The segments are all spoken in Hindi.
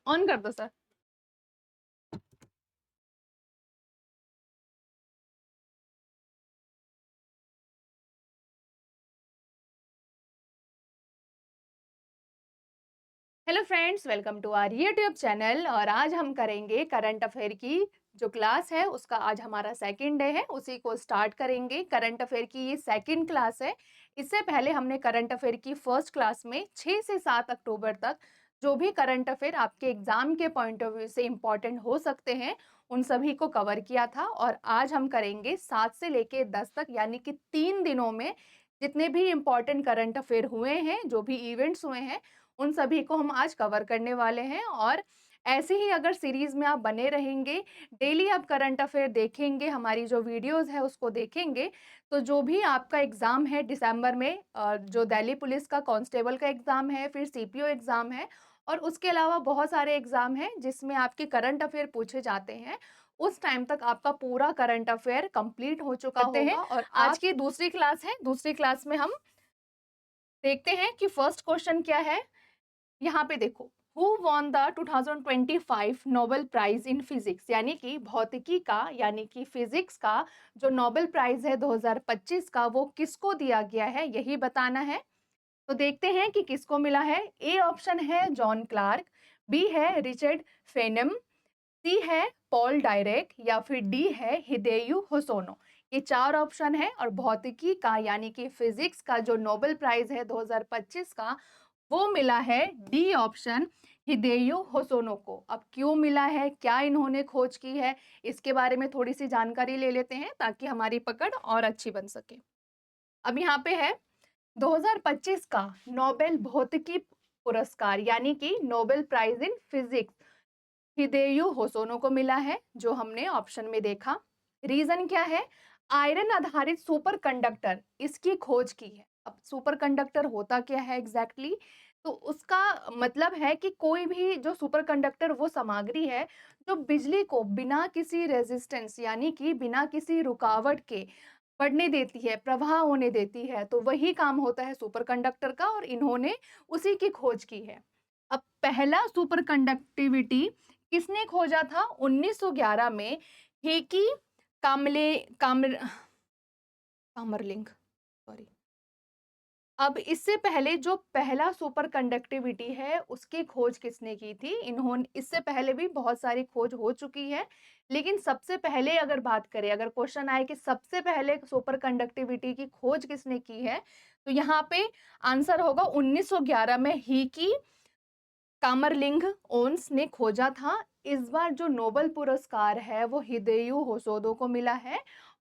ऑन कर दो sir. Hello friends, welcome to our YouTube channel. और आज हम करेंगे करंट अफेयर की जो क्लास है उसका आज हमारा सेकंड डे है, उसी को स्टार्ट करेंगे। करंट अफेयर की ये सेकंड क्लास है। इससे पहले हमने करंट अफेयर की फर्स्ट क्लास में 6 से 7 अक्टूबर तक जो भी करंट अफेयर आपके एग्जाम के पॉइंट ऑफ व्यू से इम्पॉर्टेंट हो सकते हैं उन सभी को कवर किया था। और आज हम करेंगे 7 से लेके 10 तक, यानी कि 3 दिनों में जितने भी इम्पॉर्टेंट करंट अफेयर हुए हैं, जो भी इवेंट्स हुए हैं, उन सभी को हम आज कवर करने वाले हैं। और ऐसे ही अगर सीरीज में आप बने रहेंगे, डेली आप करंट अफेयर देखेंगे, हमारी जो वीडियोस है उसको देखेंगे, तो जो भी आपका एग्ज़ाम है दिसंबर में, जो दिल्ली पुलिस का कांस्टेबल का एग्ज़ाम है, फिर सीपीओ एग्ज़ाम है, और उसके अलावा बहुत सारे एग्ज़ाम हैं जिसमें आपके करंट अफेयर पूछे जाते हैं, उस टाइम तक आपका पूरा करंट अफेयर कंप्लीट हो चुका होगा। और आज की दूसरी क्लास है। दूसरी क्लास में हम देखते हैं कि फर्स्ट क्वेश्चन क्या है। यहाँ पे देखो, who won the 2025 Nobel Prize in physics, यानी कि भौतिकी का, यानी कि फिजिक्स का जो नोबेल प्राइज है 2025 का, वो किसको दिया गया है, यही बताना है। तो देखते हैं कि किसको मिला है। ए ऑप्शन है जॉन क्लार्क, बी है रिचर्ड फेनम, सी है पॉल डायरेक, या फिर डी है हिदेयू होसोनो। ये चार ऑप्शन है। और भौतिकी का यानी कि फिजिक्स का जो नोबेल प्राइज है 2025 का, वो मिला है डी ऑप्शन, हिदेयू होसोनो को। अब क्यों मिला है, क्या इन्होंने खोज की है, इसके बारे में थोड़ी सी जानकारी ले लेते हैं ताकि हमारी पकड़ और अच्छी बन सके। अब यहाँ पे है 2025 का नोबेल भौतिकी पुरस्कार, यानी कि नोबेल प्राइज इन फिजिक्स हिदेयू होसोनो को मिला है, जो हमने ऑप्शन में देखा। रीजन क्या है, आयरन आधारित सुपर कंडक्टर इसकी खोज की है। अब सुपर कंडक्टर होता क्या है एग्जैक्टली तो उसका मतलब है कि कोई भी जो सुपर कंडक्टर वो सामग्री है जो बिजली को बिना किसी रेजिस्टेंस, यानी कि बिना किसी रुकावट के बढ़ने देती है, प्रवाह होने देती है, तो वही काम होता है सुपर कंडक्टर का, और इन्होंने उसी की खोज की है। अब पहला सुपर कंडक्टिविटी किसने खोजा था 1911 में, हेकी कामले कामर कामरलिंग, सॉरी। अब इससे पहले जो पहला सुपर कंडक्टिविटी है उसकी खोज किसने की थी, इन्होंने इससे पहले भी बहुत सारी खोज हो चुकी है, लेकिन सबसे पहले अगर बात करें, अगर क्वेश्चन आए कि सबसे पहले सुपर कंडक्टिविटी की खोज किसने की है, तो यहाँ पे आंसर होगा 1911 में हीकी कामरलिंग ओन्स ने खोजा था। इस बार जो नोबेल पुरस्कार है वो हिदेयू होसोदो को मिला है,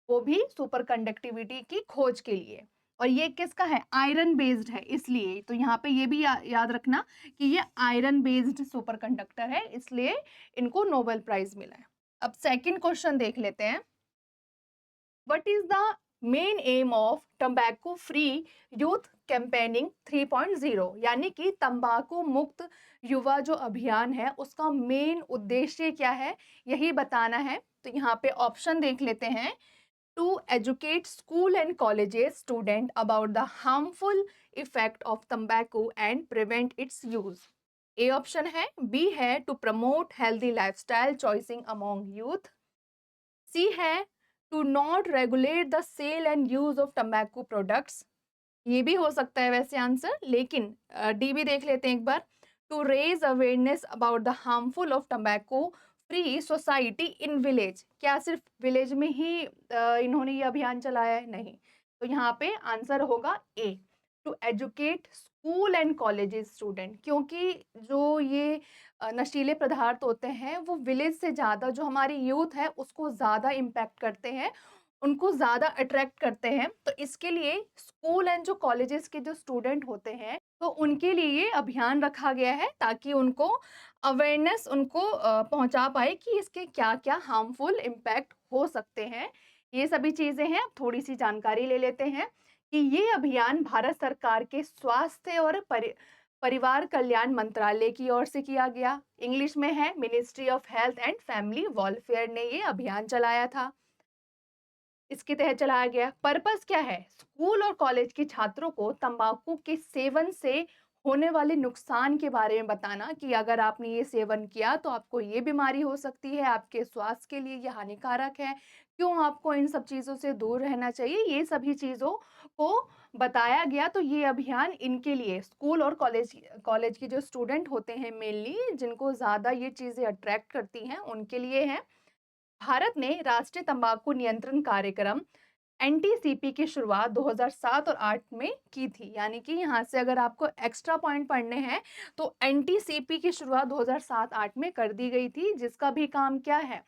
वो भी सुपर कंडक्टिविटी की खोज के लिए। और ये किसका है, आयरन बेस्ड है, इसलिए तो यहाँ पे ये भी याद रखना कि ये आयरन बेस्ड सुपर कंडक्टर है, इसलिए इनको नोबेल प्राइज मिला है। अब सेकंड क्वेश्चन देख लेते हैं। What is the main aim of tobacco free youth campaigning 3.0, यानी कि तंबाकू मुक्त युवा जो अभियान है उसका मेन उद्देश्य क्या है, यही बताना है। तो यहाँ पे ऑप्शन देख लेते हैं। To educate school and colleges student about the harmful effect of तंबाकू and prevent its use. A option है। बी है to promote healthy lifestyle choicing among youth. C है to not regulate the sale and use of tobacco products, ये भी हो सकता है वैसे आंसर, लेकिन डी भी देख लेते हैं एक बार। To raise awareness about the harmful of tobacco free society in village, क्या सिर्फ विलेज में ही इन्होंने ये अभियान चलाया है, नहीं। तो यहाँ पे आंसर होगा A, to educate school and colleges student, क्योंकि जो ये नशीले पदार्थ होते हैं वो विलेज से ज़्यादा जो हमारी यूथ है उसको ज़्यादा इम्पैक्ट करते हैं, उनको ज़्यादा अट्रैक्ट करते हैं। तो इसके लिए स्कूल एंड जो कॉलेजेस के जो स्टूडेंट होते हैं तो उनके लिए ये अभियान रखा गया है, ताकि उनको अवेयरनेस उनको पहुंचा पाए कि इसके क्या क्या हार्मफुल इम्पैक्ट हो सकते हैं। ये सभी चीज़ें हैं। अब थोड़ी सी जानकारी ले लेते हैं कि ये अभियान भारत सरकार के स्वास्थ्य और परिवार कल्याण मंत्रालय की ओर से किया गया। इंग्लिश में है, ministry of health and family welfare ने ये अभियान चलाया था, इसके तहत चलाया गया। पर्पस क्या है, स्कूल और कॉलेज के छात्रों को तंबाकू के सेवन से होने वाले नुकसान के बारे में बताना कि अगर आपने ये सेवन किया तो आपको ये बीमारी हो सकती है, आपके स्वास्थ्य के लिए ये हानिकारक है, क्यों आपको इन सब चीज़ों से दूर रहना चाहिए, ये सभी चीज़ों को बताया गया। तो ये अभियान इनके लिए स्कूल और कॉलेज कॉलेज के जो स्टूडेंट होते हैं मेनली, जिनको ज़्यादा ये चीज़ें अट्रैक्ट करती हैं, उनके लिए है। भारत ने राष्ट्रीय तंबाकू नियंत्रण कार्यक्रम एनटीसीपी की शुरुआत 2007 और 8 में की थी। यानी कि यहाँ से अगर आपको एक्स्ट्रा पॉइंट पढ़ने हैं तो एनटीसीपी की शुरुआत 2007-8 में कर दी गई थी, जिसका भी काम क्या है?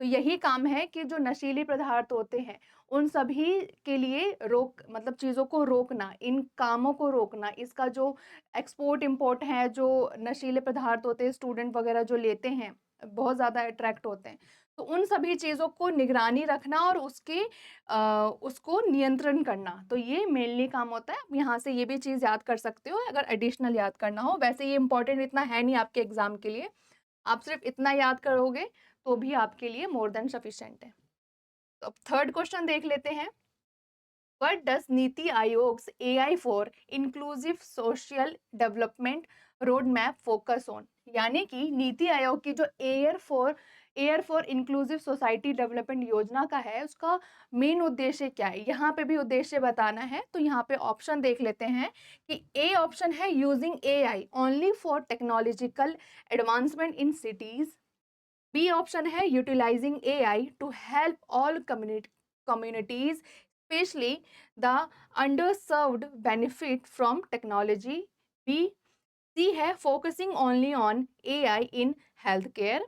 तो यही काम है कि जो नशीले पदार्थ होते हैं, उन सभी के लिए रोक मतलब चीज़ों को रोकना, इन कामों को रोकना, इसका जो एक्सपोर्ट इम्पोर्ट है, जो नशीले पदार्थ होते हैं, स्टूडेंट वगैरह जो लेते हैं, बहुत ज़्यादा अट्रैक्ट होते हैं। तो उन सभी चीज़ों को निगरानी रखना और उसको नियंत्रण करना, तो ये मेनली काम होता है। आप यहाँ से ये भी चीज़ याद कर सकते हो अगर एडिशनल याद करना हो। वैसे ये इम्पोर्टेंट इतना है नहीं आपके एग्ज़ाम के लिए, आप सिर्फ़ इतना याद करोगे तो भी आपके लिए मोर देन सफिशिएंट है। तो अब थर्ड क्वेश्चन देख लेते हैं। What does NITI Aayog's AI for inclusive social development road map focus on? यानी कि नीति आयोग की जो AI for inclusive society development योजना का है, उसका मेन उद्देश्य क्या है? यहाँ पे भी उद्देश्य बताना है, तो यहाँ पे ऑप्शन देख लेते हैं कि ए ऑप्शन है using AI only for technological advancement in cities. B option है utilising AI to help all communities, especially the underserved benefit from technology. B, C है focusing only on AI in healthcare.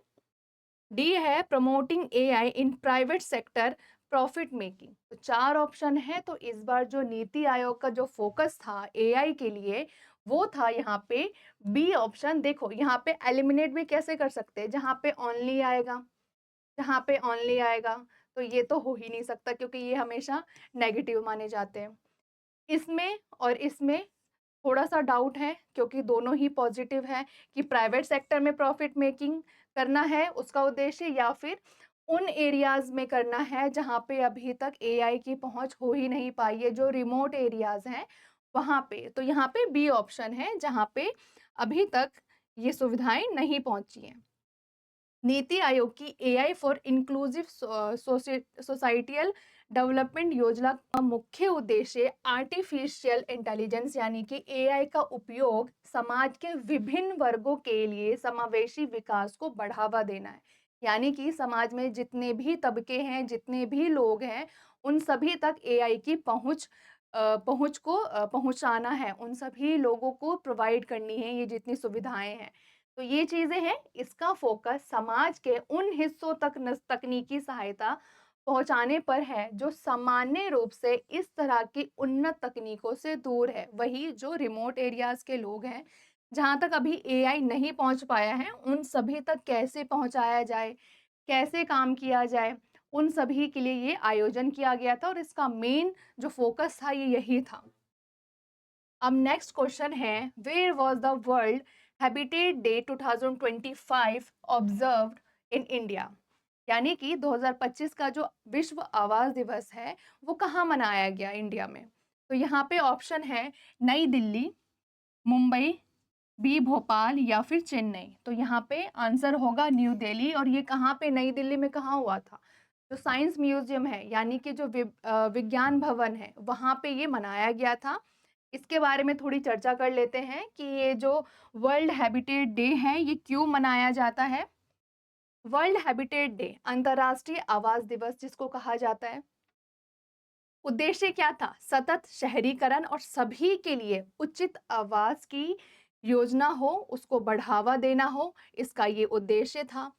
D है promoting AI in private sector profit making. तो चार ऑप्शन है, तो इस बार जो नीति आयोग का जो फोकस था एआई के लिए, वो था यहाँ पे बी ऑप्शन। देखो यहाँ पे एलिमिनेट भी कैसे कर सकते हैं, जहाँ पे ओनली आएगा, जहाँ पे ओनली आएगा तो ये तो हो ही नहीं सकता, क्योंकि ये हमेशा नेगेटिव माने जाते हैं। इसमें और इसमें थोड़ा-सा डाउट है, क्योंकि दोनों ही पॉजिटिव है कि प्राइवेट सेक्टर में प्रॉफिट मेकिंग करना है उसका उद्देश्य, या फिर उन एरियाज़ में करना है जहाँ पे अभी तक एआई की पहुँच हो ही नहीं पाई है, जो रिमोट एरियाज़ हैं वहाँ पे। तो यहाँ पे बी ऑप्शन है जहाँ पे अभी तक ये सुविधाएँ नहीं पहुँची हैं। नीति आयोग की AI for inclusive societal development योजना का मुख्य उद्देश्य आर्टिफिशियल इंटेलिजेंस यानी कि एआई का उपयोग समाज के विभिन्न वर्गों के लिए समावेशी विकास को बढ़ावा देना है। यानी कि समाज में जितने भी तबके हैं, जितने भी लोग हैं, उन सभी तक एआई की पहुंच को पहुंचाना है, उन सभी लोगों को प्रोवाइड करनी है ये जितनी सुविधाएं हैं। तो ये चीज़ें हैं, इसका फ़ोकस समाज के उन हिस्सों तक नस तकनीकी सहायता पहुँचाने पर है, जो सामान्य रूप से इस तरह की उन्नत तकनीकों से दूर है। वही जो रिमोट एरियाज़ के लोग हैं, जहाँ तक अभी एआई नहीं पहुँच पाया है, उन सभी तक कैसे पहुँचाया जाए, कैसे काम किया जाए, उन सभी के लिए ये आयोजन किया गया था और इसका मेन जो फ़ोकस था, ये यही था। अब नेक्स्ट क्वेश्चन है, where was the World Habitat Day 2025 observed in India? यानी कि 2025 का जो विश्व आवास दिवस है, वो कहाँ मनाया गया इंडिया में? तो यहाँ पे ऑप्शन है नई दिल्ली, मुंबई, बी भोपाल या फिर चेन्नई। तो यहाँ पे आंसर होगा न्यू दिल्ली। और ये कहाँ पे, नई दिल्ली में कहाँ हुआ था? जो साइंस म्यूजियम है, यानी कि जो विज्ञान भवन है, वहाँ पे ये मनाया गया था। इसके बारे में थोड़ी चर्चा कर लेते हैं कि ये जो वर्ल्ड हैबिटेट डे है, ये क्यों मनाया जाता है? वर्ल्ड हैबिटेट डे, अंतर्राष्ट्रीय आवास दिवस जिसको कहा जाता है, उद्देश्य क्या था? सतत शहरीकरण और सभी के लिए उचित आवास की योजना हो, उसको बढ़ावा देना हो, इसका ये उद्देश्य था।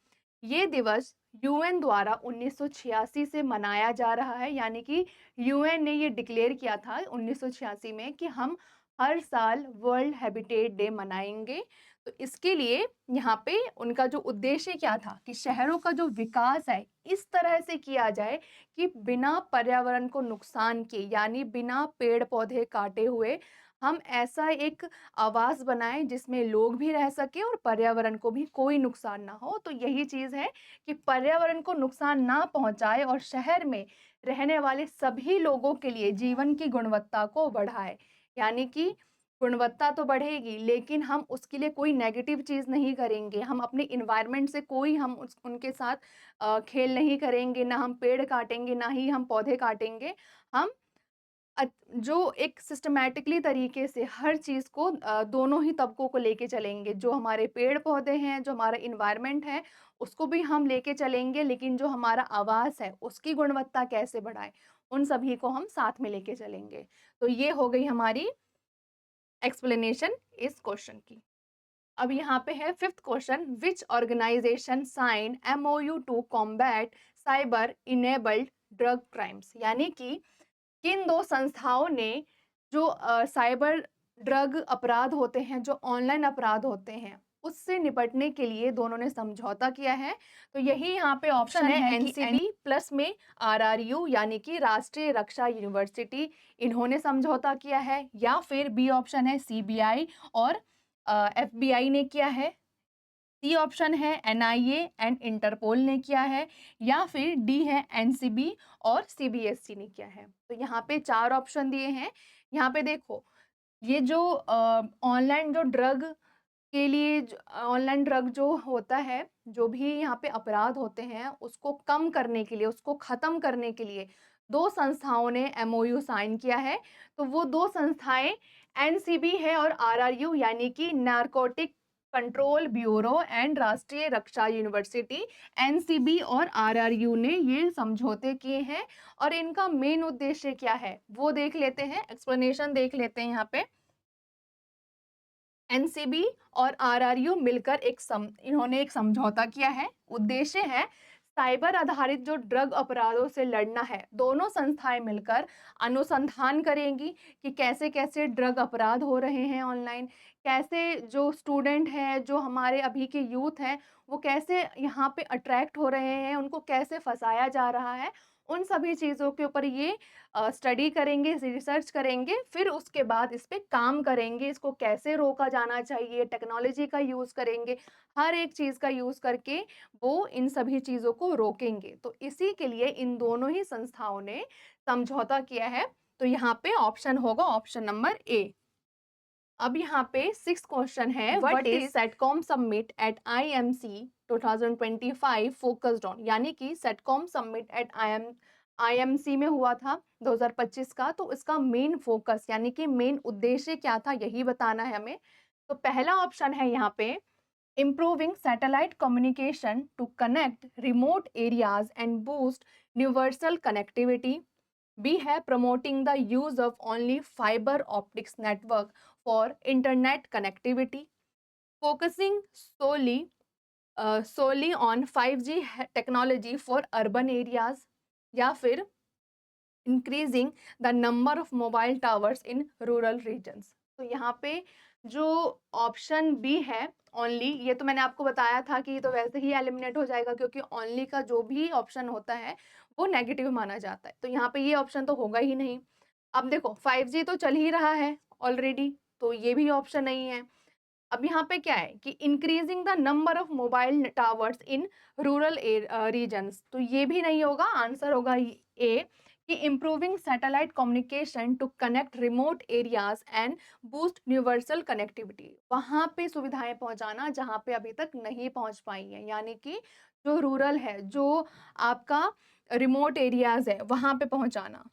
ये दिवस यूएन द्वारा 1986 से मनाया जा रहा है, यानी कि यूएन ने ये डिक्लेयर किया था 1986 में कि हम हर साल वर्ल्ड हैबिटेट डे मनाएंगे। तो इसके लिए यहाँ पे उनका जो उद्देश्य क्या था कि शहरों का जो विकास है, इस तरह से किया जाए कि बिना पर्यावरण को नुकसान किए, यानी बिना पेड़ पौधे काटे हुए, हम ऐसा एक आवास बनाएं जिसमें लोग भी रह सके और पर्यावरण को भी कोई नुकसान ना हो। तो यही चीज है कि पर्यावरण को नुकसान ना पहुंचाए और शहर में रहने वाले सभी लोगों के लिए जीवन की गुणवत्ता को बढ़ाए। यानी कि गुणवत्ता तो बढ़ेगी, लेकिन हम उसके लिए कोई नेगेटिव चीज़ नहीं करेंगे। हम अपने एनवायरनमेंट से कोई हम उस उनके साथ खेल नहीं करेंगे, ना हम पेड़ काटेंगे, ना ही हम पौधे काटेंगे। हम जो एक सिस्टमैटिकली तरीके से हर चीज़ को दोनों ही तबकों को लेके चलेंगे। जो हमारे पेड़-पौधे हैं, जो हमारा एनवायरनमेंट है, उसको भी हम लेके चलेंगे, लेकिन जो हमारा आवास है, उसकी गुणवत्ता कैसे बढ़ाएँ, उन सभी को हम साथ में लेके चलेंगे। तो ये हो गई हमारी एक्सप्लेनेशन इस क्वेश्चन की। अब यहाँ पे है 5th question, which organisation sign MOU to combat cyber enabled drug crimes, यानी कि किन 2 संस्थाओं ने जो साइबर ड्रग अपराध होते हैं, जो ऑनलाइन अपराध होते हैं, उससे निपटने के लिए दोनों ने समझौता किया है। तो यही यहाँ पे ऑप्शन है कि एनसीबी प्लस में आरआरयू यानी कि राष्ट्रीय रक्षा यूनिवर्सिटी, इन्होंने समझौता किया है, या फिर बी ऑप्शन है सीबीआई और एफबीआई ने किया है। सी ऑप्शन है एनआईए एंड इंटरपोल ने किया है, या फिर डी है एनसीबी और सीबीएसई ने किया है। तो यहाँ पे 4 ऑप्शन दिए हैं। यहाँ पे देखो, ये जो ऑनलाइन जो ड्रग के लिए ऑनलाइन ड्रग जो होता है, जो भी यहाँ पे अपराध होते हैं, उसको कम करने के लिए, उसको ख़त्म करने के लिए 2 संस्थाओं ने एमओयू साइन किया है। तो वो 2 संस्थाएँ एनसीबी है और आरआरयू, यानी कि नारकोटिक कंट्रोल ब्यूरो एंड राष्ट्रीय रक्षा यूनिवर्सिटी, एनसीबी और आरआरयू ने ये समझौते किए हैं। और इनका मेन उद्देश्य क्या है, वो देख लेते हैं, एक्सप्लेनेशन देख लेते हैं यहाँ पे। एनसीबी और आरआरयू मिलकर इन्होंने एक समझौता किया है। उद्देश्य है साइबर आधारित जो ड्रग अपराधों से लड़ना है। दोनों संस्थाएं मिलकर अनुसंधान करेंगी कि कैसे-कैसे ड्रग अपराध हो रहे हैं ऑनलाइन, कैसे जो स्टूडेंट हैं, जो हमारे अभी के यूथ हैं, वो कैसे यहाँ पे अट्रैक्ट हो रहे हैं, उनको कैसे फँसाया जा रहा है। उन सभी चीज़ों के ऊपर ये स्टडी करेंगे, रिसर्च करेंगे, फिर उसके बाद इस पे काम करेंगे, इसको कैसे रोका जाना चाहिए, टेक्नोलॉजी का यूज़ करेंगे, हर एक चीज़ का यूज़ करके वो इन सभी चीज़ों को रोकेंगे। तो इसी के लिए इन दोनों ही संस्थाओं ने समझौता किया है। तो यहाँ पे ऑप्शन होगा ऑप्शन नंबर ए। अब यहाँ पे 6th क्वेश्चन है, what is SATCOM summit at IMC 2025 focused on, यानी कि सेटकॉम समिट एट आईएमसी में हुआ था 2025 का, तो इसका मेन फोकस यानी कि मेन उद्देश्य क्या था, यही बताना है हमें। तो पहला ऑप्शन है यहाँ पे, improving satellite communication to connect remote areas and boost universal connectivity. B है promoting the use of only fiber optics network for internet connectivity, focusing solely on 5G technology for urban areas, या फिर increasing the number of mobile towers in rural regions. तो यहाँ पे जो ऑप्शन बी है ओनली, ये तो मैंने आपको बताया था कि ये तो वैसे ही एलिमिनेट हो जाएगा, क्योंकि ओनली का जो भी ऑप्शन होता है वो नेगेटिव माना जाता है। तो यहाँ पे ये ऑप्शन तो होगा ही नहीं। अब देखो 5G तो चल ही रहा है ऑलरेडी, तो ये भी ऑप्शन नहीं है। अब यहाँ पे क्या है कि increasing the number of mobile towers in rural regions, तो ये भी नहीं होगा। आंसर होगा ए, कि improving satellite communication to connect remote areas and boost universal connectivity, वहाँ पे सुविधाएं पहुँचाना जहाँ पे अभी तक नहीं पहुँच पाई हैं, यानी कि जो रूरल है, जो आपका रिमोट एरियाज है, वहाँ पे पहुँचाना।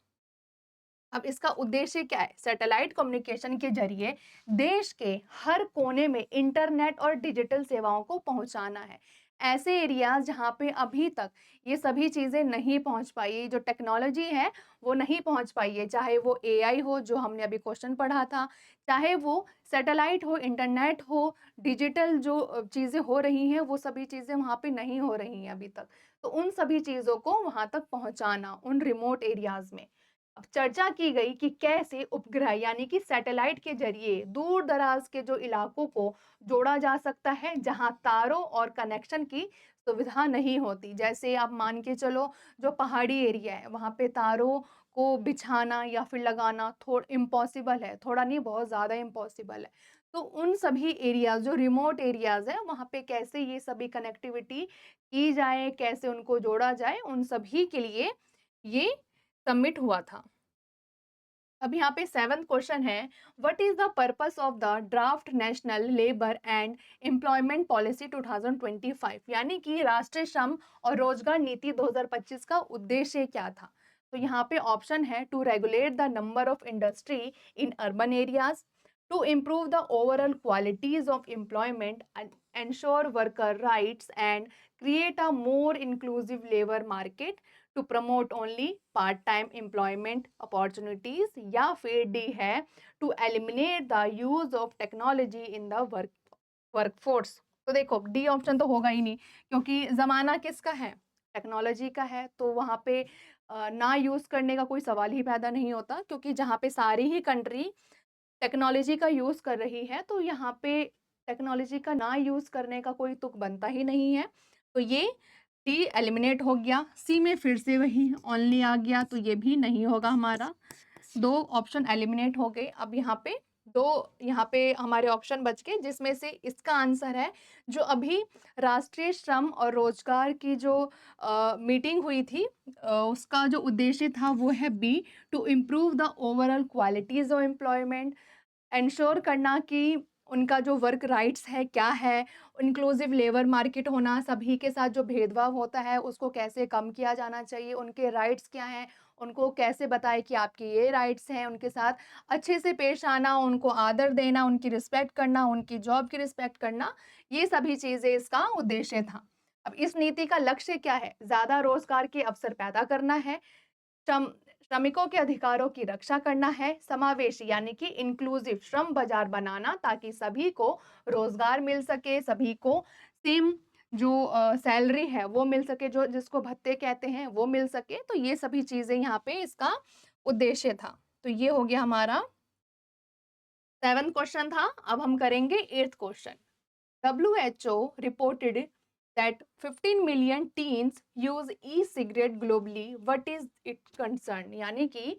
अब इसका उद्देश्य क्या है? सैटेलाइट कम्युनिकेशन के जरिए देश के हर कोने में इंटरनेट और डिजिटल सेवाओं को पहुंचाना है। ऐसे एरियाज जहाँ पे अभी तक ये सभी चीज़ें नहीं पहुंच पाई, ये जो टेक्नोलॉजी है वो नहीं पहुंच पाई है, चाहे वो एआई हो जो हमने अभी क्वेश्चन पढ़ा था, चाहे वो सैटेलाइट हो, इंटरनेट हो, डिजिटल जो चीज़ें हो रही हैं, वो सभी चीज़ें वहाँ पे नहीं हो रही हैं अभी तक। तो उन सभी चीज़ों को वहाँ तक पहुँचाना, उन रिमोट एरियाज में। अब चर्चा की गई कि कैसे उपग्रह यानी कि सैटेलाइट के जरिए दूर दराज के जो इलाकों को जोड़ा जा सकता है, जहां तारों और कनेक्शन की सुविधा नहीं होती। जैसे आप मान के चलो, जो पहाड़ी एरिया है वहां पे तारों को बिछाना या फिर लगाना थोड़ा इम्पॉसिबल है, थोड़ा नहीं बहुत ज़्यादा इम्पॉसिबल है। तो उन सभी एरियाज जो रिमोट एरियाज है वहां पे कैसे ये सभी कनेक्टिविटी की जाए, कैसे उनको जोड़ा जाए, उन सभी के लिए ये सबमिट हुआ था। अब यहाँ पे 7th क्वेश्चन है, what is the purpose of the draft national labour and employment policy 2025, यानी कि राष्ट्रीय श्रम और रोजगार नीति 2025 का उद्देश्य क्या था। तो यहाँ पे ऑप्शन है, to regulate the number of industry in urban areas, to improve the overall qualities of employment, ensure worker rights and create a more inclusive labor market, to promote only part time employment opportunities, या फिर डी है, to eliminate the use of technology in the workforce। तो देखो डी ऑप्शन तो होगा ही नहीं, क्योंकि जमाना किसका है, टेक्नोलॉजी का है, तो वहाँ पे ना यूज करने का कोई सवाल ही पैदा नहीं होता, क्योंकि जहाँ पे सारी ही कंट्री टेक्नोलॉजी का यूज कर रही है, तो यहाँ पे टेक्नोलॉजी का ना यूज करने का कोई तुक बनता ही नहीं है। तो ये डी एलिमिनेट हो गया। सी में फिर से वही ओनली आ गया, तो ये भी नहीं होगा हमारा। 2 ऑप्शन एलिमिनेट हो गए। अब यहाँ पे हमारे ऑप्शन बच गए, जिसमें से इसका आंसर है, जो अभी राष्ट्रीय श्रम और रोजगार की जो मीटिंग हुई थी, उसका जो उद्देश्य था वो है B, to improve the overall qualities of employment, ensure करना कि उनका जो वर्क राइट्स है क्या है, इंक्लूसिव लेबर मार्केट होना, सभी के साथ जो भेदभाव होता है उसको कैसे कम किया जाना चाहिए, उनके राइट्स क्या हैं, उनको कैसे बताएं कि आपके ये राइट्स हैं, उनके साथ अच्छे से पेश आना, उनको आदर देना, उनकी रिस्पेक्ट करना, उनकी जॉब की रिस्पेक्ट करना, ये सभी चीज़ें इसका उद्देश्य था। अब इस नीति का लक्ष्य क्या है, ज़्यादा रोजगार के अवसर पैदा करना है, श्रम श्रमिकों के अधिकारों की रक्षा करना है, समावेशी यानी कि इंक्लूसिव श्रम बाजार बनाना, ताकि सभी को रोजगार मिल सके, सभी को सेम जो सैलरी है वो मिल सके, जो जिसको भत्ते कहते हैं वो मिल सके। तो ये सभी चीजें यहाँ पे इसका उद्देश्य था। तो ये हो गया हमारा 7th क्वेश्चन था। अब हम करेंगे 8th question. WHO reported that 15 million teens use e-cigarette globally. What is its concern? यानी कि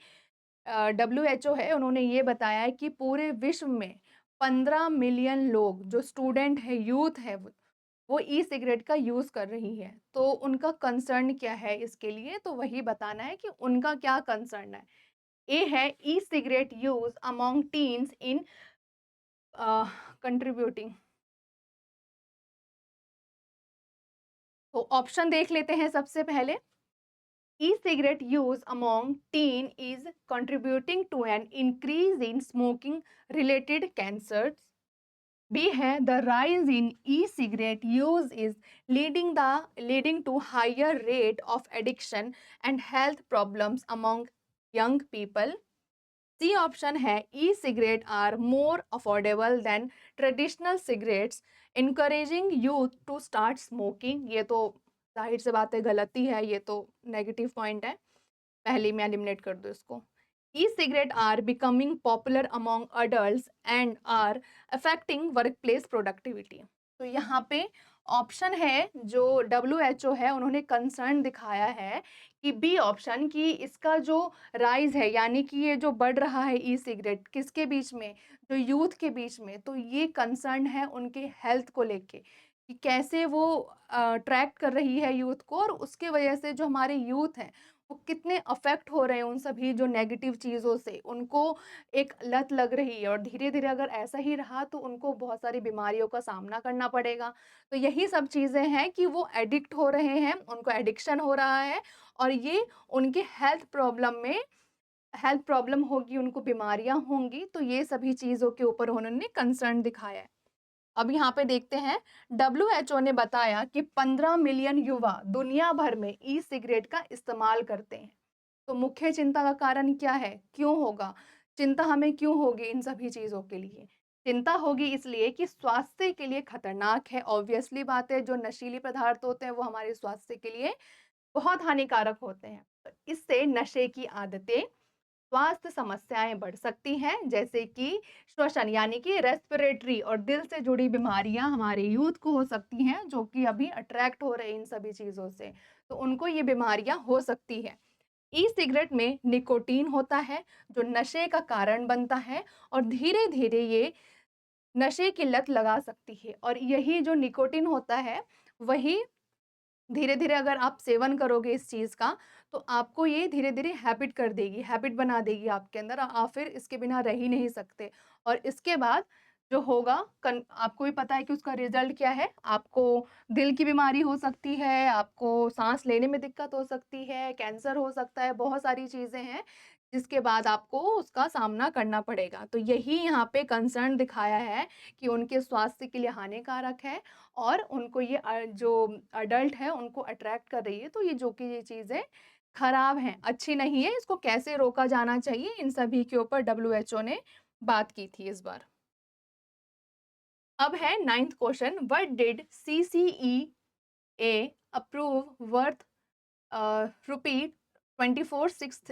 WHO है, उन्होंने ये बताया है कि पूरे विश्व में 15 मिलियन लोग जो स्टूडेंट है, यूथ है, वो ई सिगरेट का यूज कर रही है। तो उनका कंसर्न क्या है इसके लिए, तो वही बताना है कि उनका क्या कंसर्न है। ए है, e cigarette use among teens in contributing. तो ऑप्शन देख लेते हैं सबसे पहले। E-cigarette use among teen is contributing to an increase in smoking related cancers. B है, the rise in e-cigarette use is leading to higher rate of addiction and health problems among young people. C option है, e-cigarette are more affordable than traditional cigarettes, encouraging youth to start smoking। ये तो जाहिर सी बात है गलती है, ये तो नेगेटिव पॉइंट है, पहले में एलिमिनेट कर दो इसको। E cigarette are becoming popular among adults and are affecting workplace productivity. तो यहाँ पे ऑप्शन है, जो WHO है उन्होंने कंसर्न दिखाया है कि बी ऑप्शन, की इसका जो राइज है, यानी कि ये जो बढ़ रहा है ई सिगरेट किसके बीच में, जो यूथ के बीच में, तो ये कंसर्न है उनके हेल्थ को लेके, कि कैसे वो ट्रैक कर रही है यूथ को, और उसके वजह से जो हमारे यूथ हैं वो कितने अफेक्ट हो रहे हैं उन सभी जो नेगेटिव चीज़ों से, उनको एक लत लग रही है, और धीरे धीरे अगर ऐसा ही रहा तो उनको बहुत सारी बीमारियों का सामना करना पड़ेगा। तो यही सब चीज़ें हैं कि वो एडिक्ट हो रहे हैं, उनको एडिक्शन हो रहा है, और ये उनके हेल्थ प्रॉब्लम होगी, उनको बीमारियां होंगी। तो ये सभी चीज़ों के ऊपर उन्होंने कंसर्न दिखाया है। अब यहाँ पे देखते हैं, WHO ने बताया कि 15 मिलियन युवा दुनिया भर में ई सिगरेट का इस्तेमाल करते हैं। तो मुख्य चिंता का कारण क्या है, क्यों होगा चिंता, हमें क्यों होगी इन सभी चीज़ों के लिए? चिंता होगी इसलिए कि स्वास्थ्य के लिए खतरनाक है, ऑब्वियसली बात है, जो नशीली पदार्थ होते हैं वो हमारे स्वास्थ्य के लिए बहुत हानिकारक होते हैं। तो इससे नशे की आदतें, स्वास्थ्य समस्याएं बढ़ सकती हैं, जैसे कि श्वसन यानी कि रेस्पिरेटरी और दिल से जुड़ी बीमारियां हमारे यूथ को हो सकती हैं, जो कि अभी अट्रैक्ट हो रहे हैं इन सभी चीज़ों से, तो उनको ये बीमारियां हो सकती है। ई सिगरेट में निकोटीन होता है, जो नशे का कारण बनता है, और धीरे धीरे ये नशे की लत लगा सकती है, और यही जो निकोटीन होता है वही धीरे-धीरे अगर आप सेवन करोगे इस चीज़ का, तो आपको ये धीरे-धीरे हैबिट कर देगी, हैबिट बना देगी आपके अंदर, आप फिर इसके बिना रह ही नहीं सकते। और इसके बाद जो होगा कन आपको भी पता है कि उसका रिज़ल्ट क्या है, आपको दिल की बीमारी हो सकती है, आपको साँस लेने में दिक्कत हो सकती है, कैंसर हो सकता है, बहुत सारी चीज़ें हैं, जिसके बाद आपको उसका सामना करना पड़ेगा। तो यही यहाँ पे कंसर्न दिखाया है कि उनके स्वास्थ्य के लिए हानिकारक है और उनको ये जो अडल्ट है उनको अट्रैक्ट कर रही है, तो ये जो कि ये चीज़ें खराब हैं, अच्छी नहीं है, इसको कैसे रोका जाना चाहिए, इन सभी के ऊपर डब्ल्यूएचओ ने बात की थी इस बार। अब है 9th question, what did CCEA approve worth rupee 24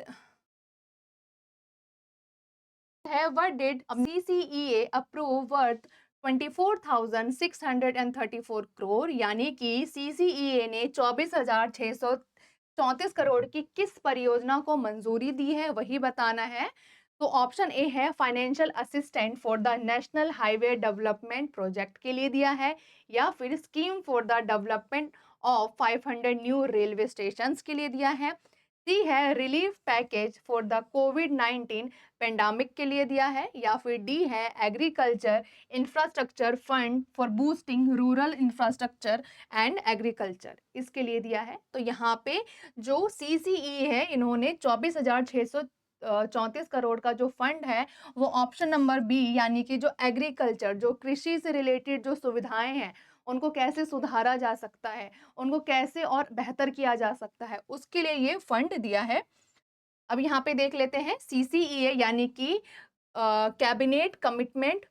है, what did CCEA approve worth 24,634 crore, यानी कि सीसीईए ने 24,634 करोड़ की किस परियोजना को मंजूरी दी है, वही बताना है। तो ऑप्शन ए है financial assistant for the national highway development project के लिए दिया है, या फिर scheme for the development of 500 new railway stations के लिए दिया है, सी है relief package for the covid pandemic के लिए दिया है, या फिर डी है agriculture infrastructure fund for boosting rural infrastructure and agriculture, इसके लिए दिया है। तो यहाँ पे जो सीसीई है इन्होंने 24,634 करोड़ का जो फंड है वो ऑप्शन नंबर बी यानी कि जो एग्रीकल्चर, जो कृषि से रिलेटेड जो सुविधाएं हैं उनको कैसे सुधारा जा सकता है, उनको कैसे और बेहतर किया जा सकता है, उसके लिए ये फंड दिया है। अब यहाँ पे देख लेते हैं सीसीईए यानी कि कैबिनेट कमिटमेंट,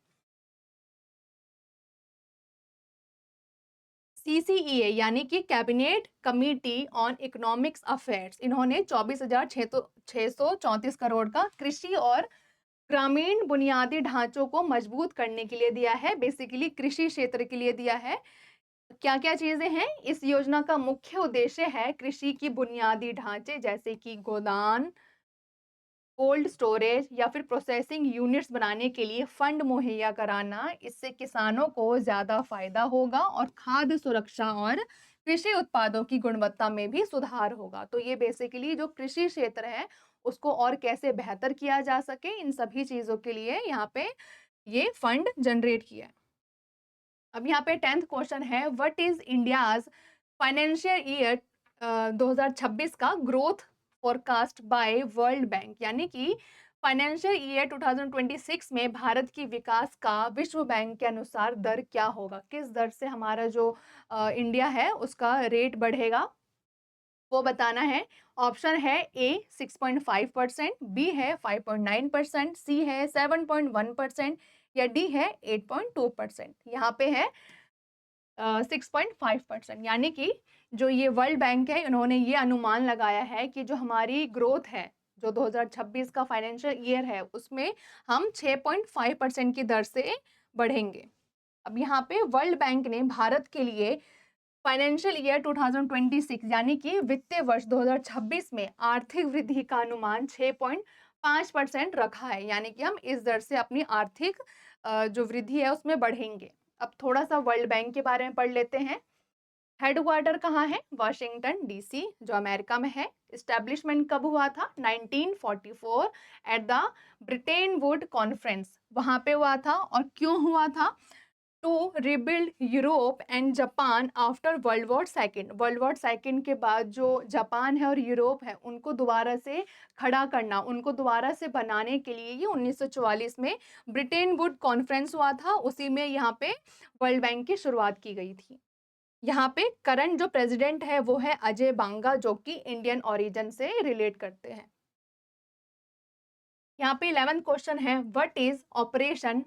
सीसीईए यानी कि cabinet committee on economics affairs, इन्होंने 24,634 करोड़ का कृषि और ग्रामीण बुनियादी ढांचों को मजबूत करने के लिए दिया है, बेसिकली कृषि क्षेत्र के लिए दिया है। क्या-क्या चीजें हैं इस योजना का मुख्य उद्देश्य है, कृषि की बुनियादी ढांचे जैसे कि गोदान, कोल्ड स्टोरेज या फिर प्रोसेसिंग यूनिट्स बनाने के लिए फंड मुहैया कराना, इससे किसानों को ज़्यादा फायदा होगा और खाद्य सुरक्षा और कृषि उत्पादों की गुणवत्ता में भी सुधार होगा। तो ये बेसिकली जो कृषि क्षेत्र है उसको और कैसे बेहतर किया जा सके, इन सभी चीज़ों के लिए यहाँ पे ये फंड जनरेट किया है। अब यहाँ पे 10th क्वेश्चन है, what is India's financial year 2026 का growth forecast by World Bank, यानी कि फाइनेंशियल ईयर 2026 में भारत की विकास का विश्व बैंक के अनुसार दर क्या होगा, किस दर से हमारा जो इंडिया है उसका रेट बढ़ेगा, वो बताना है। ऑप्शन है ए 6.5%, बी है 5.9%, सी है 7.1% या डी है 8.2%। यहाँ पे है 6.5%, यानी कि जो ये वर्ल्ड बैंक है इन्होंने ये अनुमान लगाया है कि जो हमारी ग्रोथ है, जो 2026 का फाइनेंशियल ईयर है उसमें हम 6.5% की दर से बढ़ेंगे। अब यहाँ पे वर्ल्ड बैंक ने भारत के लिए फाइनेंशियल ईयर 2026 यानी कि वित्तीय वर्ष 2026 में आर्थिक वृद्धि का अनुमान 6.5% रखा है, यानी कि हम इस दर से अपनी आर्थिक जो वृद्धि है उसमें बढ़ेंगे। अब थोड़ा सा वर्ल्ड बैंक के बारे में पढ़ लेते हैं। हेडक्वार्टर कहाँ है? वाशिंगटन डीसी, जो अमेरिका में है। इस्टेब्लिशमेंट कब हुआ था? 1944 at the Bretton Woods conference, वहां पे हुआ था। और क्यों हुआ था? To rebuild Europe and Japan after World War second, World War second के बाद जो जापान है और यूरोप है उनको दोबारा से खड़ा करना, उनको दोबारा से बनाने के लिए ये 1944 में ब्रिटेन वुड कॉन्फ्रेंस हुआ था, उसी में यहाँ पे वर्ल्ड बैंक की शुरुआत की गई थी। यहाँ पे करंट जो प्रेसिडेंट है वो है अजय बांगा, जो कि इंडियन ओरिजिन से रिलेट करते हैं। यहाँ पे 11th क्वेश्चन है, व्हाट इज ऑपरेशन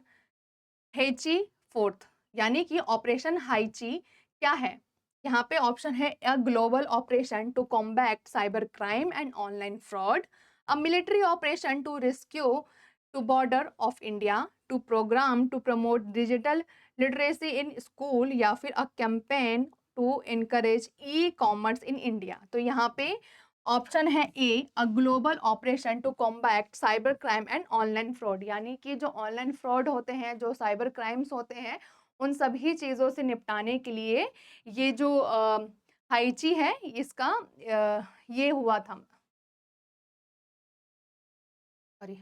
हेची फोर्थ, यानी कि ऑपरेशन हाइची क्या है? यहाँ पे ऑप्शन है a global operation to combat cyber crime and online fraud, a military operation to rescue to border of India, to programme to promote digital literacy in school, या फिर a campaign to encourage e commerce in India. तो यहाँ पे ऑप्शन है A a global operation to combat cyber crime and online fraud, यानी कि जो ऑनलाइन फ्रॉड होते हैं, जो साइबर क्राइम्स होते हैं, उन सभी चीज़ों से निपटाने के लिए ये जो हाइची है इसका ये हुआ था, सॉरी,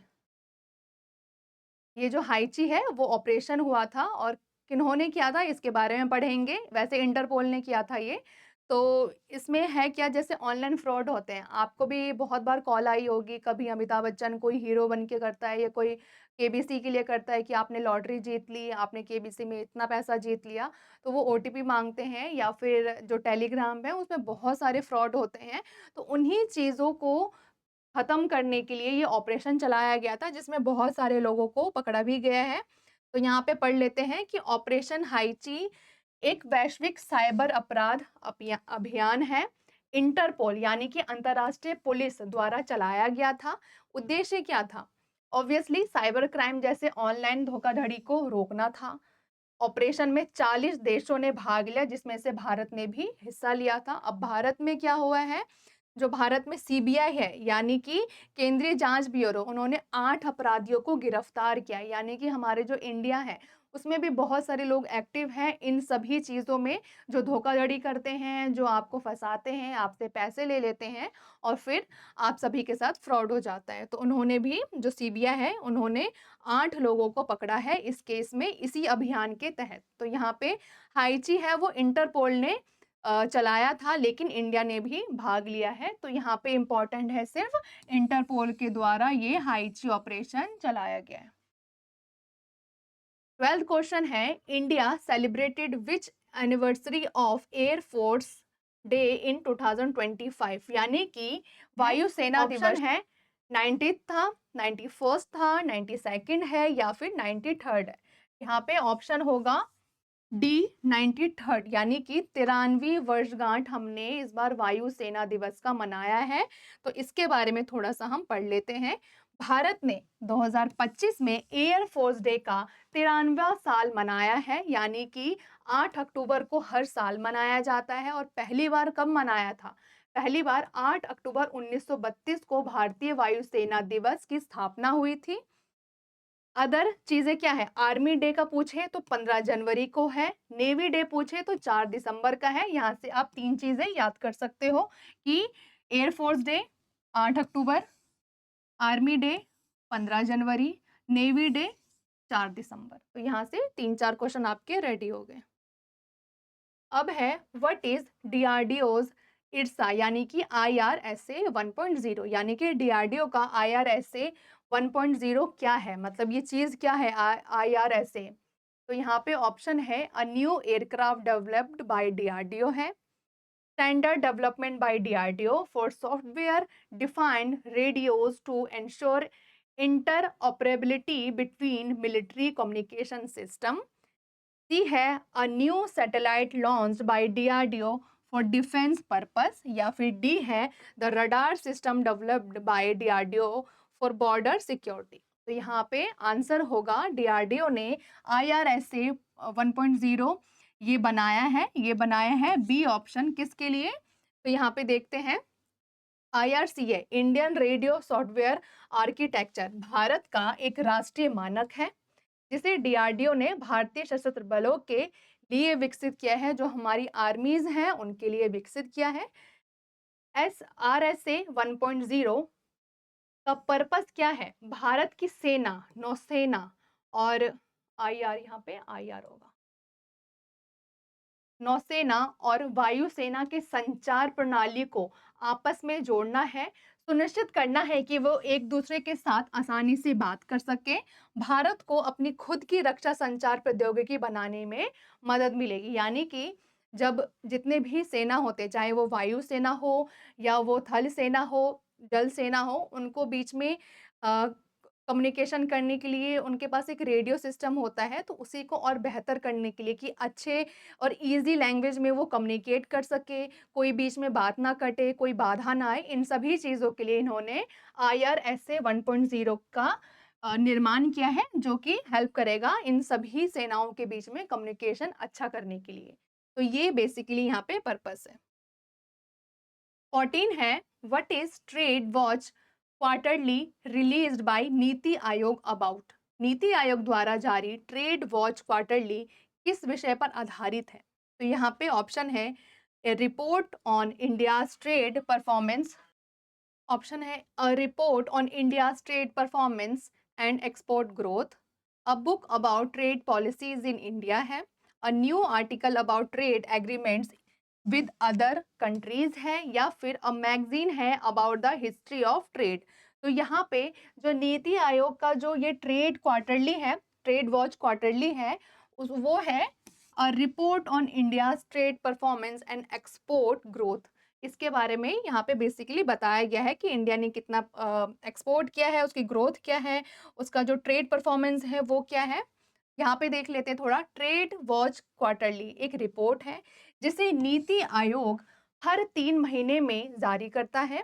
ये जो हाइची है वो ऑपरेशन हुआ था और किन्होंने किया था इसके बारे में पढ़ेंगे। वैसे इंटरपोल ने किया था ये। तो इसमें है क्या, जैसे ऑनलाइन फ्रॉड होते हैं, आपको भी बहुत बार कॉल आई होगी, कभी अमिताभ बच्चन कोई हीरो बन के करता है या कोई केबीसी के लिए करता है कि आपने लॉटरी जीत ली, आपने केबीसी में इतना पैसा जीत लिया, तो वो ओटीपी माँगते हैं या फिर जो टेलीग्राम है उसमें बहुत सारे फ्रॉड होते हैं। तो उन्हीं चीज़ों को खत्म करने के लिए ये ऑपरेशन चलाया गया था जिसमें बहुत सारे लोगों को पकड़ा भी गया है। तो यहाँ पे पढ़ लेते हैं कि ऑपरेशन हाइची एक वैश्विक साइबर अपराध अभियान है। इंटरपोल यानी कि अंतर्राष्ट्रीय पुलिस द्वारा चलाया गया था। उद्देश्य क्या था? ऑब्वियसली साइबर क्राइम जैसे ऑनलाइन धोखाधड़ी को रोकना था। ऑपरेशन में 40 देशों ने भाग लिया जिसमें से भारत ने भी हिस्सा लिया था। अब भारत में क्या हुआ है, जो भारत में सीबीआई है यानी कि केंद्रीय जांच ब्यूरो, उन्होंने 8 अपराधियों को गिरफ्तार किया। यानी कि हमारे जो इंडिया है उसमें भी बहुत सारे लोग एक्टिव हैं इन सभी चीज़ों में, जो धोखाधड़ी करते हैं, जो आपको फंसाते हैं, आपसे पैसे ले लेते हैं और फिर आप सभी के साथ फ्रॉड हो जाता है। तो उन्होंने भी, जो सीबीआई है, उन्होंने 8 लोगों को पकड़ा है इस केस में, इसी अभियान के तहत। तो यहाँ पे हाइची है वो इंटरपोल ने चलाया था लेकिन इंडिया ने भी भाग लिया है। तो यहाँ पे इम्पोर्टेंट है सिर्फ इंटरपोल के द्वारा ये हाइची ऑपरेशन चलाया गया है। 12th क्वेश्चन है, India celebrated which anniversary of air force day in 2025? यानी कि वायुसेना दिवस है 90th था, 91st था, 92nd है या फिर 93rd है। यहाँ पे ऑप्शन होगा डी 93rd, यानी कि 93वीं वर्षगांठ हमने इस बार वायु सेना दिवस का मनाया है। तो इसके बारे में थोड़ा सा हम पढ़ लेते हैं। भारत ने 2025 में एयर फोर्स डे का 93वां साल मनाया है, यानी कि 8 अक्टूबर को हर साल मनाया जाता है। और पहली बार कब मनाया था? पहली बार 8 अक्टूबर 1932 को भारतीय वायुसेना दिवस की स्थापना हुई थी। अदर चीजें क्या है, आर्मी डे का पूछे तो 15 जनवरी को है, नेवी डे पूछे तो 4 दिसंबर का है। यहाँ से आप 3 चीजें याद कर सकते हो कि एयरफोर्स डे 8 अक्टूबर, आर्मी डे 15 जनवरी, नेवी डे 4 दिसंबर। तो यहाँ से 3-4 क्वेश्चन आपके रेडी हो गए। अब है व्हाट इज डीआरडीओज इर्सा यानी कि IRSA 1.0, यानी कि डीआरडीओ का IRSA 1.0 क्या है, मतलब ये चीज क्या है IRSA? तो यहाँ पे ऑप्शन है a new aircraft developed by DRDO है, standard development by DRDO for software defined radios to ensure interoperability between military communication system, C है a new satellite launch by DRDO for defence purpose, या फिर डी है the radar system developed by DRDO for border security. तो यहाँ पे आंसर होगा डीआरडीओ ने IRSA 1.0 ये बनाया है बी ऑप्शन। किसके लिए? तो यहाँ पे देखते हैं, IRCA Indian radio software architecture Bharat का एक राष्ट्रीय मानक है जिसे डीआरडीओ ने भारतीय सशस्त्र बलों के लिए विकसित किया है, जो हमारी आर्मीज हैं उनके लिए विकसित किया है। RSA 1.0 का पर्पस क्या है? भारत की सेना, नौसेना और IR, यहाँ पे IR होगा, नौसेना और वायुसेना के संचार प्रणाली को आपस में जोड़ना है, सुनिश्चित करना है कि वो एक दूसरे के साथ आसानी से बात कर सके। भारत को अपनी खुद की रक्षा संचार प्रौद्योगिकी बनाने में मदद मिलेगी। यानी कि जब जितने भी सेना होते, चाहे वो वायुसेना हो या वो थल सेना हो, जल सेना हो, उनको बीच में कम्युनिकेशन करने के लिए उनके पास एक रेडियो सिस्टम होता है, तो उसी को और बेहतर करने के लिए कि अच्छे और ईज़ी लैंग्वेज में वो कम्युनिकेट कर सके, कोई बीच में बात ना कटे, कोई बाधा ना आए, इन सभी चीज़ों के लिए इन्होंने IRSA 1.0 का निर्माण किया है, जो कि हेल्प करेगा इन सभी सेनाओं के बीच में कम्युनिकेशन अच्छा करने के लिए। तो ये बेसिकली यहाँ पे पर्पस है। 14 है what is trade watch quarterly released by NITI Aayog about? NITI Aayog द्वारा जारी ट्रेड वॉच क्वार्टरली किस विषय पर आधारित है? तो यहाँ पे ऑप्शन है A report on India's trade performance. Option है a report on India's trade performance and export growth, a book about trade policies in India है, a new article about trade agreements with other countries है, या फिर अ मैगजीन है about the history of trade. तो यहाँ पे जो नीति आयोग का जो ये ट्रेड क्वार्टरली है, ट्रेड वॉच क्वार्टरली है, उस वो है a report on India's trade performance and export growth. इसके बारे में यहाँ पे बेसिकली बताया गया है कि इंडिया ने कितना एक्सपोर्ट किया है, उसकी ग्रोथ क्या है, उसका जो ट्रेड परफॉर्मेंस है वो क्या है। यहाँ पे देख लेते हैं थोड़ा। ट्रेड वॉच क्वार्टरली एक रिपोर्ट है जिसे नीति आयोग हर 3 महीने में जारी करता है।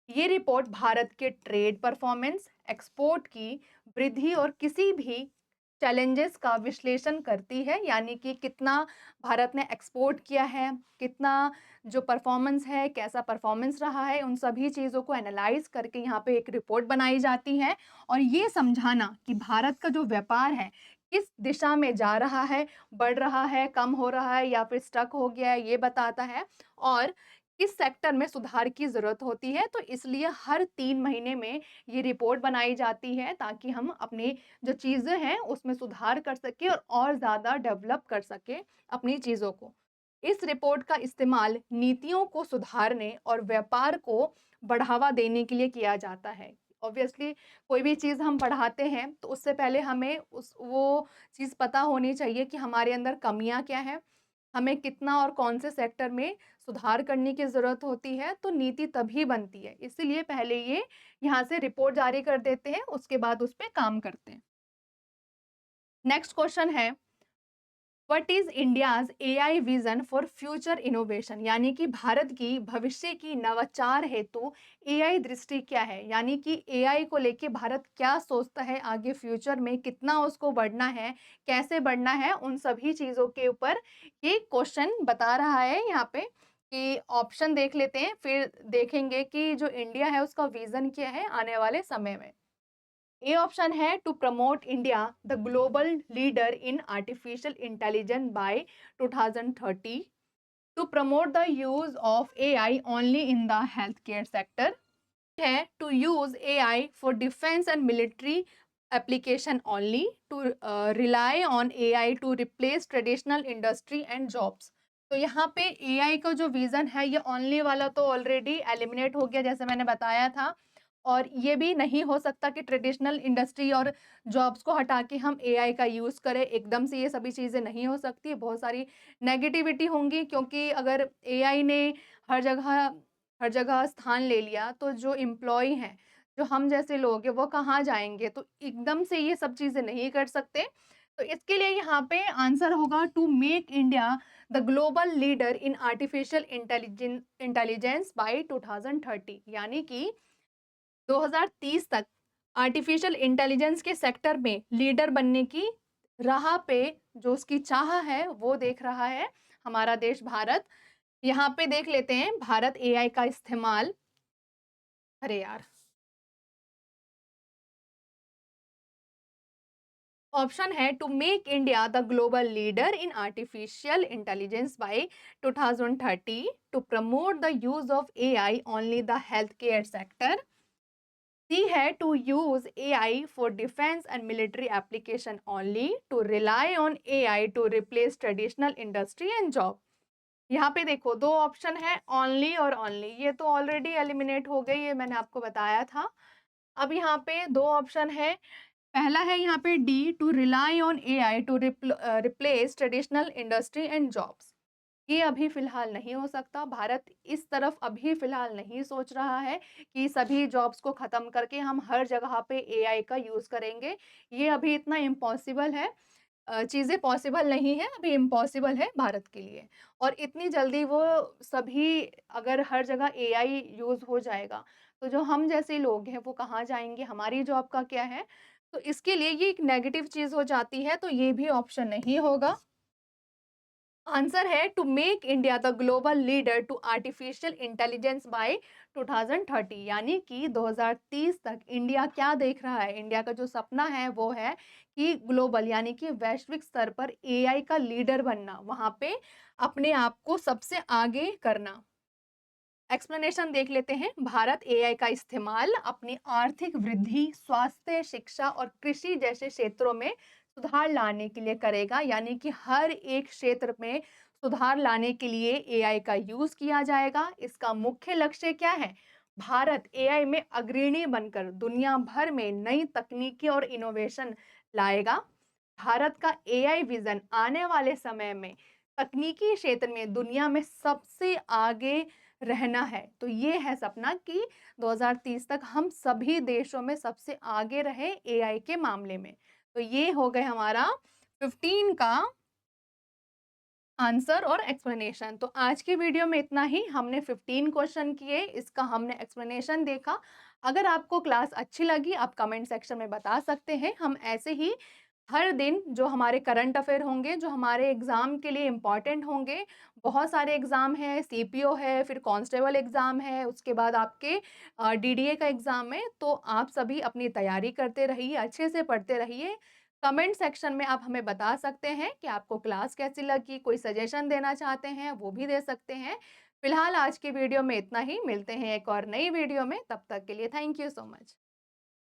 ये रिपोर्ट भारत के ट्रेड परफॉर्मेंस, एक्सपोर्ट की वृद्धि और किसी भी चैलेंजेस का विश्लेषण करती है, यानी कि कितना भारत ने एक्सपोर्ट किया है, कितना जो परफॉर्मेंस है, कैसा परफॉर्मेंस रहा है, उन सभी चीज़ों को एनालाइज करके यहाँ पे एक रिपोर्ट बनाई जाती है। और ये समझाना कि भारत का जो व्यापार है किस दिशा में जा रहा है, बढ़ रहा है, कम हो रहा है या फिर स्टक हो गया है, ये बताता है। और किस सेक्टर में सुधार की ज़रूरत होती है, तो इसलिए हर 3 महीने में ये रिपोर्ट बनाई जाती है ताकि हम अपनी जो चीज़ें हैं उसमें सुधार कर सकें और ज़्यादा डेवलप कर सकें अपनी चीज़ों को। इस रिपोर्ट का इस्तेमाल नीतियों को सुधारने और व्यापार को बढ़ावा देने के लिए किया जाता है। ऑब्वियसली कोई भी चीज़ हम बढ़ाते हैं तो उससे पहले हमें उस वो चीज़ पता होनी चाहिए कि हमारे अंदर कमियाँ क्या हैं, हमें कितना और कौन से सेक्टर में सुधार करने की ज़रूरत होती है, तो नीति तभी बनती है। इसीलिए पहले ये यहाँ से रिपोर्ट जारी कर देते हैं, उसके बाद उस पे काम करते हैं। नेक्स्ट क्वेश्चन है, what is India's AI vision for future innovation, यानी कि भारत की भविष्य की नवाचार हेतु एआई दृष्टि क्या है, यानी कि एआई को लेके भारत क्या सोचता है आगे फ्यूचर में, कितना उसको बढ़ना है, कैसे बढ़ना है, उन सभी चीज़ों के ऊपर ये क्वेश्चन बता रहा है यहाँ पे। कि ऑप्शन देख लेते हैं फिर देखेंगे कि जो इंडिया है उसका विजन क्या है आने वाले समय में। ए ऑप्शन है to promote India the global leader in artificial intelligence by 2030, to promote the use of AI only in the health care sector, है to use AI for defence and military application only, to rely on AI to replace traditional industry and jobs. तो यहाँ पे एआई का जो विजन है ये ओनली वाला तो ऑलरेडी एलिमिनेट हो गया जैसे मैंने बताया था। और ये भी नहीं हो सकता कि ट्रेडिशनल इंडस्ट्री और जॉब्स को हटा के हम एआई का यूज़ करें, एकदम से ये सभी चीज़ें नहीं हो सकती, बहुत सारी नेगेटिविटी होंगी, क्योंकि अगर एआई ने हर जगह हर जगह स्थान ले लिया तो जो एम्प्लॉयी हैं, जो हम जैसे लोग हैं वो कहाँ जाएँगे? तो एकदम से ये सब चीज़ें नहीं कर सकते। तो इसके लिए यहाँ पे आंसर होगा to make India the global leader in artificial intelligence by 2030, यानी कि 2030 तक आर्टिफिशियल इंटेलिजेंस के सेक्टर में लीडर बनने की राह पे जो उसकी चाह है वो देख रहा है हमारा देश भारत। यहाँ पे देख लेते हैं भारत एआई का इस्तेमाल। अरे यार, ऑप्शन है to make India the global leader in artificial intelligence by 2030, to promote the use of AI only the health care sector, C है to use AI for defense and military application only, to rely on AI to replace traditional industry and job। यहाँ पे देखो दो ऑप्शन है, ओनली और ओनली, ये तो ऑलरेडी एलिमिनेट हो गई, ये मैंने आपको बताया था। अब यहाँ पे दो ऑप्शन है, पहला है यहाँ पे D to rely on AI to replace traditional industry and jobs. ये अभी फ़िलहाल नहीं हो सकता, भारत इस तरफ अभी फ़िलहाल नहीं सोच रहा है कि सभी जॉब्स को ख़त्म करके हम हर जगह पे एआई का यूज़ करेंगे। ये अभी इतना इम्पॉसिबल है, चीज़ें पॉसिबल नहीं है, अभी इम्पॉसिबल है भारत के लिए। और इतनी जल्दी वो सभी अगर हर जगह एआई यूज़ हो जाएगा, तो जो हम जैसे लोग हैं वो कहाँ जाएँगे, हमारी जॉब का क्या है? तो इसके लिए ये एक नेगेटिव चीज़ हो जाती है, तो ये भी ऑप्शन नहीं होगा। आंसर है to make India the global leader to artificial intelligence by 2030, यानी कि 2030 तक इंडिया क्या देख रहा है, इंडिया का जो सपना है वो है कि ग्लोबल यानी कि वैश्विक स्तर पर एआई का लीडर बनना, वहां पे अपने आप को सबसे आगे करना। एक्सप्लेनेशन देख लेते हैं। भारत एआई का इस्तेमाल अपनी आर्थिक वृद्धि, स्वास्थ्य, शिक्षा और कृषि जैसे क्षेत्रों में सुधार लाने के लिए करेगा, यानी कि हर एक क्षेत्र में सुधार लाने के लिए एआई का यूज किया जाएगा। इसका मुख्य लक्ष्य क्या है? भारत एआई में अग्रणी बनकर दुनिया भर में नई तकनीकी और इनोवेशन लाएगा। भारत का एआई विजन आने वाले समय में तकनीकी क्षेत्र में दुनिया में सबसे आगे रहना है। तो ये है सपना कि 2030 तक हम सभी देशों में सबसे आगे रहे एआई के मामले में। तो ये हो गए हमारा 15 का आंसर और एक्सप्लेनेशन। तो आज की वीडियो में इतना ही। हमने 15 क्वेश्चन किए, इसका हमने एक्सप्लेनेशन देखा। अगर आपको क्लास अच्छी लगी, आप कमेंट सेक्शन में बता सकते हैं। हम ऐसे ही हर दिन जो हमारे करंट अफेयर होंगे, जो हमारे एग्ज़ाम के लिए इम्पॉर्टेंट होंगे, बहुत सारे एग्ज़ाम हैं, सीपीओ है, फिर कांस्टेबल एग्ज़ाम है, उसके बाद आपके डीडीए का एग्ज़ाम है। तो आप सभी अपनी तैयारी करते रहिए, अच्छे से पढ़ते रहिए। कमेंट सेक्शन में आप हमें बता सकते हैं कि आपको क्लास कैसी लगी, कोई सजेशन देना चाहते हैं, वो भी दे सकते हैं। फिलहाल आज की वीडियो में इतना ही, मिलते हैं एक और नई वीडियो में, तब तक के लिए थैंक यू सो मच।